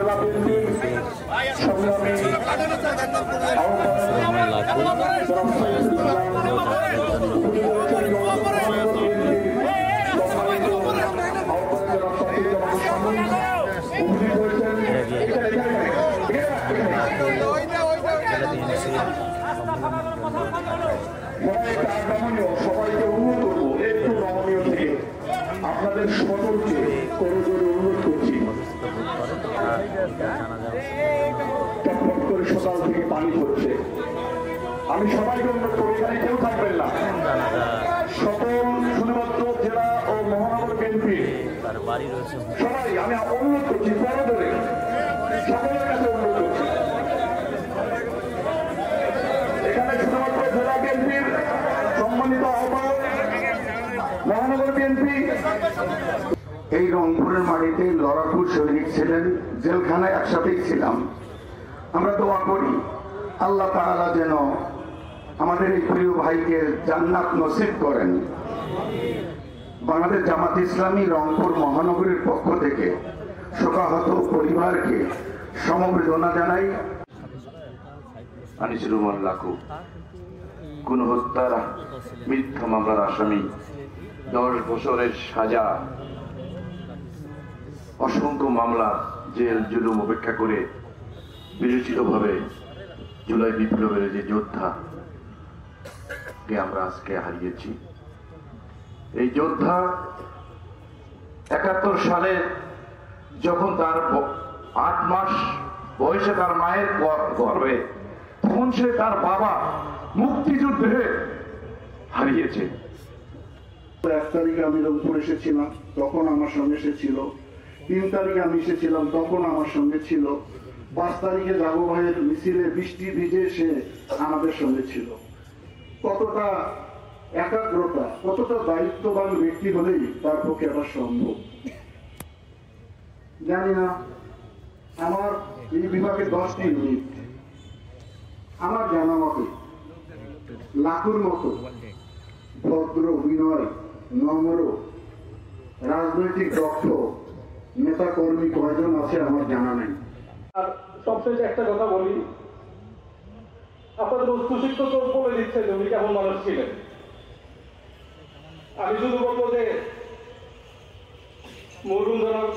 জেলা বিএনপির সংগ্রামী সবাইকে অনুরোধ করবো একটু নমনীয় থেকে আপনাদের সকলকে করজোরে অনুরোধ করছি। টপটপ করে সকাল থেকে পানি পড়ছে। আমি সবাইকে অনুরোধ করি এখানে কেউ থাকবেন না। সকল শুধুমাত্র জেলা ও মহানগর বিএনপি সবাই আমি অনুরোধ করছি করজোরে সকলের কাছে অনুরোধ করছি। এখানে শুধুমাত্র জেলা বিএনপির সম্মানিত আহ্বায়ক মহানগর বিএনপি এই রংপুরের মাটিতে লড়াকু সৈনিক ছিলেন, জেলখানায় একসাথেই ছিলাম। আমরা দোয়া করি আল্লাহ তাআলা যেন আমাদের এই প্রিয় ভাইকে জান্নাত নসিব করেন। বাংলাদেশ জামাত ইসলামী রংপুর মহানগরীর পক্ষ থেকে শোকাহত পরিবারকে সমবেদনা জানাই। আনিসুর রহমান লাকু কোন হত্যার মিথ্যা মামলার আসামি, 10 বছরের সাজা, অসংখ্য মামলা, জেল জুলুম উপেক্ষা করে বিরোচিতভাবে জুলাই বিপ্লবের যে যোদ্ধা কে আমরা আজকে হারিয়েছি। এই যোদ্ধা 71 সালে যখন তার 8 মাস বয়সে তার মায়ের গর্ভে, তখন সে তার বাবা মুক্তিযুদ্ধে হারিয়েছে। 1 তারিখে আমি রংপুর এসেছিলাম, তখন আমার সঙ্গে সে ছিল। 3 তারিখে আমি এসেছিলাম, তখন আমার সঙ্গে ছিল। 5 তারিখে জাগো ভাইয়ের মিছিলে বৃষ্টি ভিজে সে আমাদের সঙ্গে ছিল। কতটা একাগ্রতা, কতটা দায়িত্ববান ব্যক্তি হলেই তার পক্ষে এটা সম্ভব। জানি না আমার এই বিভাগে 10টি ইউনিট, আমার জানা মতে লাখুর মতো ভদ্র, বিনয়, নম্র, রাজনৈতিক দক্ষ নেতা কর্মী কয়জন আছে আমার জানা নেই। আর সবশেষে একটা কথা বলি, আপনাদের উচ্চশিক্ষিত তো বলে দিচ্ছে যে উনি কেমন মানুষ ছিলেন। আমি শুধু বলবো যে মরুমজনক